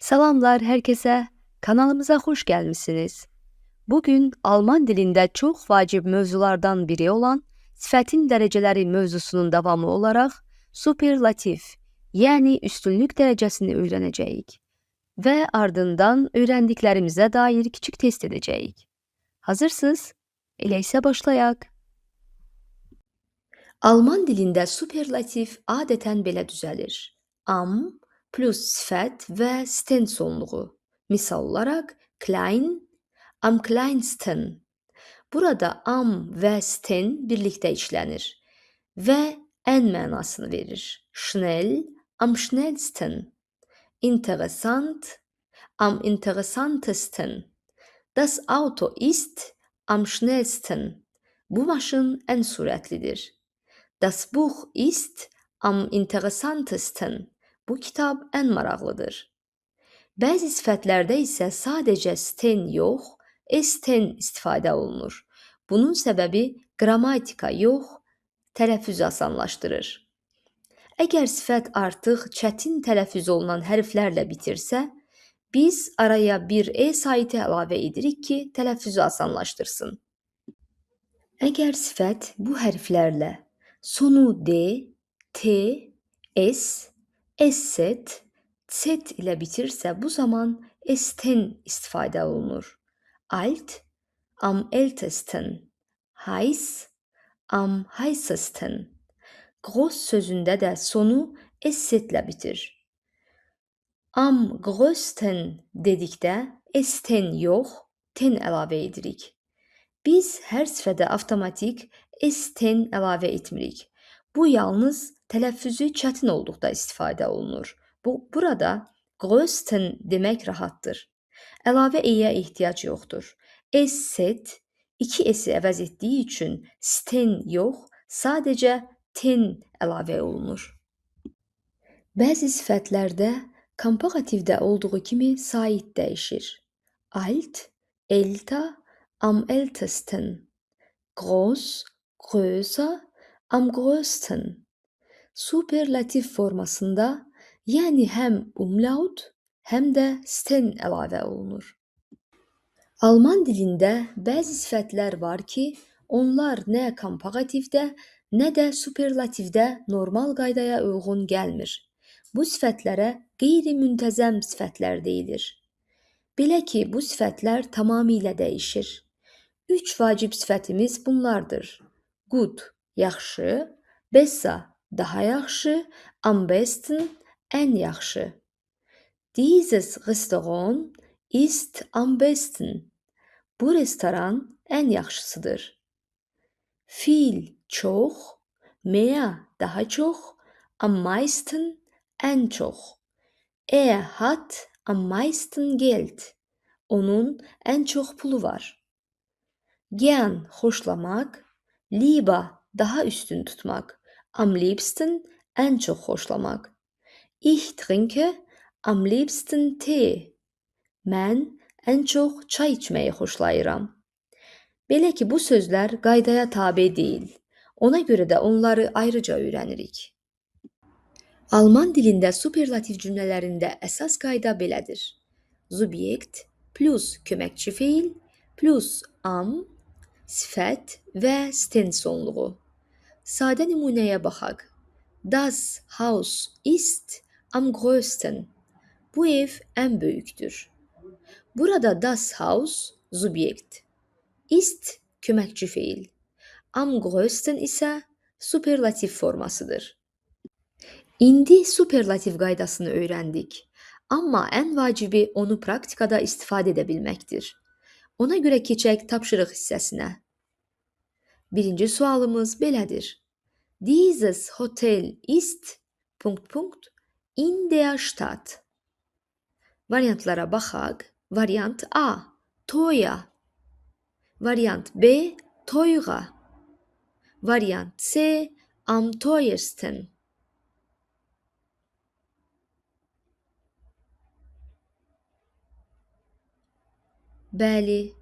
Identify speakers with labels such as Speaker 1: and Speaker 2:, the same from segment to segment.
Speaker 1: Salamlar herkese. Kanalımıza hoş gelmişsiniz. Bugün Alman dilinde çok vacib mövzulardan biri olan sifətin dərəcələri mövzusunun davamı olaraq superlatif, yəni üstünlük dərəcəsini öyrənəcəyik və ardından öyrəndiklərimizə dair kiçik test edəcəyik. Hazırsınız? Elə isə başlayaq. Alman dilində superlatif adətən belə düzəlir. Am plus sifət və sten sonluğu. Misal olaraq klein, am kleinsten. Burada am və sten birlikdə işlənir və ən mənasını verir. Schnell, am schnellsten. Interessant, am interessantesten. Das Auto ist am schnellsten. Bu maşın ən sürətlidir. Das Buch ist am interessantesten. Bu kitab ən maraqlıdır. Bəzi sifətlərdə isə sadəcə sten yox, esten istifadə olunur. Bunun səbəbi qrammatika yox, tələffüzü asanlaşdırır. Əgər sifət artıq çətin tələffüz olunan hərflərlə bitirsə, biz araya bir e saiti əlavə edirik ki, tələffüzü asanlaşdırsın. Əgər sifət bu hərflərlə sonu d, t, s, s-set, z ilə bitirsə, bu zaman esten istifadə olunur. Alt, am ältesten. Heiß, am heißesten. Groß sözündə də sonu s-setlə bitir. Am größten dedikdə esten yox, ten əlavə edirik. Biz hər sifədə avtomatik esten əlavə etmirik. Bu yalnız tələffüzü çətin olduqda istifadə olunur. Burada größten demək rahatdır. Əlavə e-yə ehtiyac yoxdur. S-set 2 s-i əvəz etdiyi üçün sten yox, sadəcə ten əlavə olunur. Bəzi sifətlərdə komparativdə olduğu kimi sait dəyişir. Alt, älter, am ältesten. Groß, größer, am größten. Superlatif formasında, yəni həm umlaut, həm də sten əlavə olunur. Alman dilində bəzi sifətlər var ki, onlar nə komparativdə, nə də superlativdə normal qaydaya uyğun gəlmir. Bu sifətlərə qeyri-müntəzəm sifətlər deyilir. Belə ki, bu sifətlər tamamilə dəyişir. 3 vacib sifətimiz bunlardır. Gut, yaxşı, besser, daha yaxşı, am besten, ən yaxşı. Dieses Restaurant ist am besten. Bu restoran ən yaxşısıdır. Viel, çox, mehr, daha çox, am meisten, ən çox. Er hat am meisten Geld. Onun ən çox pulu var. Gern, xoşlamaq, lieber, daha üstün tutmaq, am liebsten, ən çox xoşlamaq. Ich trinke am liebsten Tee. Mən ən çox çay içməyi xoşlayıram. Belə ki, bu sözlər qaydaya tabe deyil. Ona görə də onları ayrıca öyrənirik. Alman dilində superlativ cümlələrində əsas qayda belədir. Subyekt plus köməkçi feil plus am, sifət və sten sonluğu. Sadə nümunəyə baxaq. Das Haus ist am größten. Bu ev ən böyükdür. Burada das Haus subyekt, ist köməkçi feil, am größten isə superlativ formasıdır. İndi superlativ qaydasını öyrəndik, amma ən vacibi onu praktikada istifadə edə bilməkdir. Ona görə keçək tapşırıq hissəsinə. Birinci sualımız belədir. Dieses Hotel ist... in der Stadt. Variantlara baxaq. Variant A, teuer. Variant B, teurer. Variant C, am teuersten. Bəli,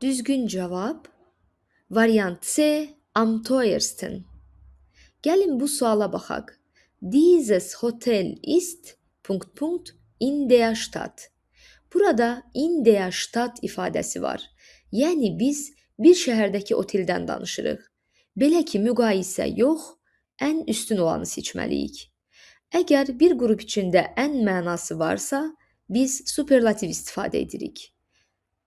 Speaker 1: düzgün cavab variant C, am teuersten. Gəlin bu suala baxaq. Dieses Hotel ist... in der Stadt. Burada in der Stadt ifadəsi var. Yəni biz bir şəhərdəki oteldən danışırıq. Belə ki, müqayisə yox, ən üstün olanı seçməliyik. Əgər bir qrup içində ən mənası varsa, biz superlativ istifadə edirik.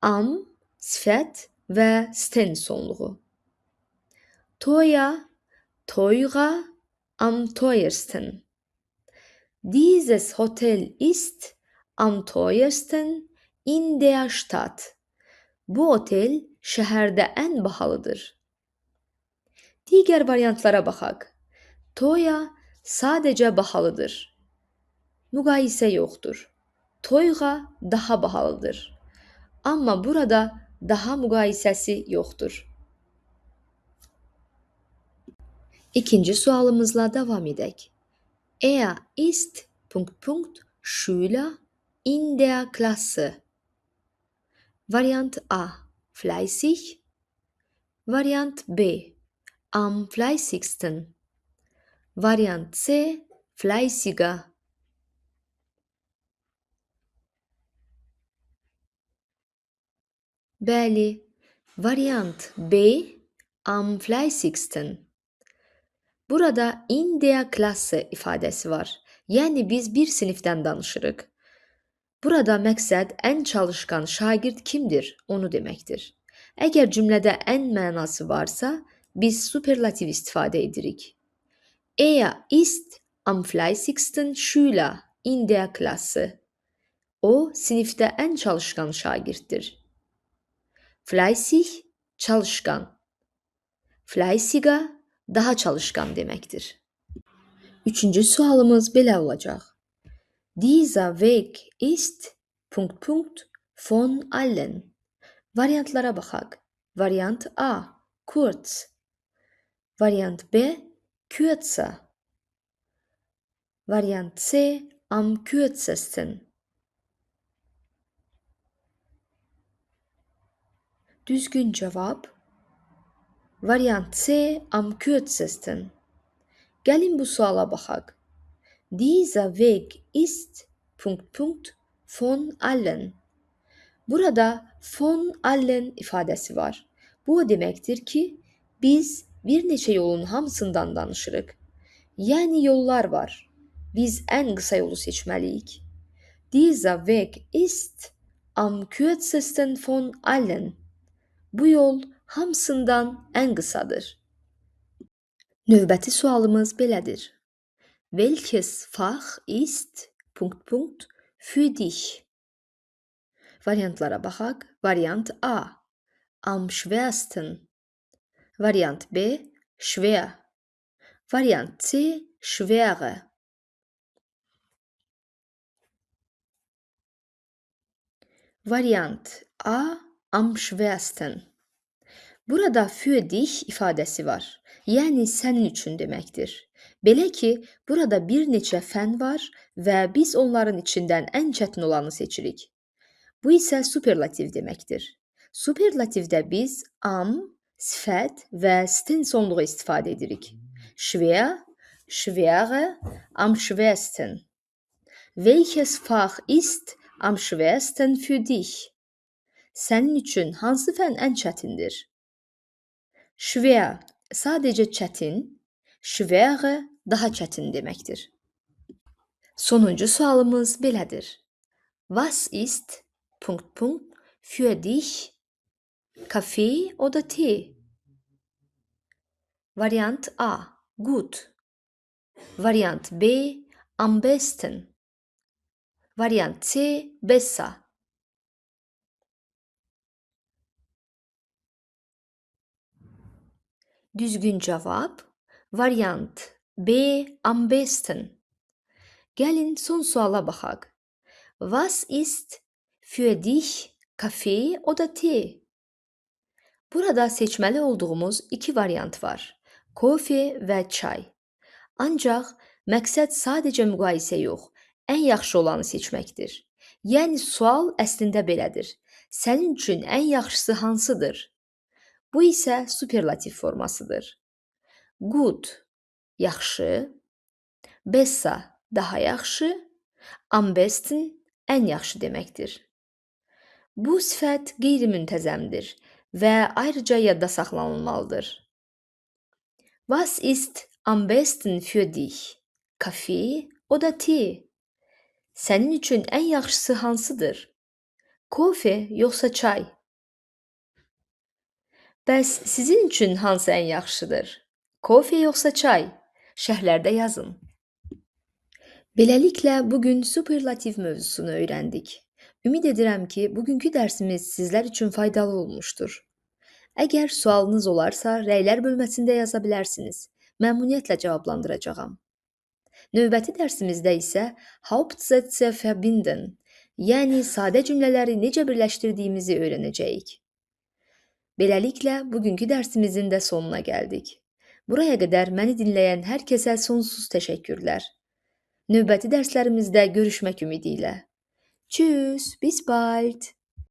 Speaker 1: Am, sifət və sten sonluğu. Teuer, teurer, am teuersten. Dieses Hotel ist am teuersten in der Stadt. Bu otel şəhərdə ən bahalıdır. Digər variantlara baxaq. Teuer sadəcə bahalıdır. Müqayisə yoxdur. Teurer daha bahalıdır. Amma burada daha müqayisəsi yoxdur. İkinci sualımızla davam edək. Er ist Schüler in der Klasse. Variant A. Fleißig. Variant B. Am fleißigsten. Variant C. Fleißiger. Bəli, variant B. Am fleißigsten. Burada in der Klasse ifadəsi var. Yəni biz bir sinifdən danışırıq. Burada məqsəd ən çalışqan şagird kimdir, onu deməkdir. Əgər cümlədə ən mənası varsa, biz superlativ istifadə edirik. Er ist am fleißigsten Schüler in der Klasse. O, sinifdə ən çalışqan şagirddir. Fleißig, çalışqan. Fleißiger, daha çalışqan deməkdir. Üçüncü sualımız belə olacaq. Dieser Weg ist ... von allen. Variantlara baxaq. Variant A. Kurz. Variant B. Kürzer. Variant C. Am kürzesten. Düzgün cavab variant C. Am kürzesten. Gəlin bu suala baxaq. Dieser Weg ist ... von allen. Burada von allen ifadəsi var. Bu o deməkdir ki, biz bir neçə yolun hamısından danışırıq. Yəni yollar var. Biz ən qısa yolu seçməliyik. Dieser Weg ist am kürzesten von allen. Bu yol hamısından ən qısadır. Növbəti sualımız belədir. Welches Fach ist ... für dich? Variantlara baxaq. Variant A. Am schwersten. Variant B. Schwer. Variant C. Schwere. Variant A. Am schwersten. Burada für dich ifadəsi var. Yəni sənin üçün deməkdir. Belə ki, burada bir neçə fən var və biz onların içindən ən çətin olanı seçirik. Bu isə superlativ deməkdir. Superlativdə biz am, sifət və sten sonluğu istifadə edirik. Schwer, schwere, am schwersten. Welches Fach ist am schwersten für dich? Sənin üçün hansı fən ən çətindir? Schwer sadəcə çətin, schwere daha çətin deməkdir. Sonuncu sualımız belədir. Was ist ... für dich Kaffee oder Tee? Variant A. Gut. Variant B. Am besten. Variant C. Besser. Düzgün cavab variant B. Am besten. Gəlin son suala baxaq. Was ist für dich Kaffee oder Tee? Burada seçməli olduğumuz iki variant var. Kofe və çay. Ancaq məqsəd sadəcə müqayisə yox, ən yaxşı olanı seçməkdir. Yəni sual əslində belədir. Sənin üçün ən yaxşısı hansıdır? Bu isə superlativ formasıdır. Good, yaxşı. Besser, daha yaxşı. Am besten, ən yaxşı deməkdir. Bu sifət qeyri-müntəzəmdir və ayrıca yadda saxlanılmalıdır. Was ist am besten für dich? Kaffee oder Tee? Sənin üçün ən yaxşısı hansıdır? Kofe yoxsa çay? Bəs sizin üçün hansı ən yaxşıdır? Kofe yoxsa çay? Şərhlərdə yazın. Beləliklə, bugün superlativ mövzusunu öyrəndik. Ümid edirəm ki, bugünkü dərsimiz sizlər üçün faydalı olmuşdur. Əgər sualınız olarsa, rəylər bölməsində yaza bilərsiniz. Məmnuniyyətlə cavablandıracağam. Növbəti dərsimizdə isə Hauptsätze verbinden, yəni sadə cümlələri necə birləşdirdiyimizi öyrənəcəyik. Beləliklə, bugünkü dərsimizin də sonuna gəldik. Buraya qədər məni dinləyən hər kəsə sonsuz təşəkkürlər. Növbəti dərslərimizdə görüşmək ümidi ilə. Tschüss, bis bald.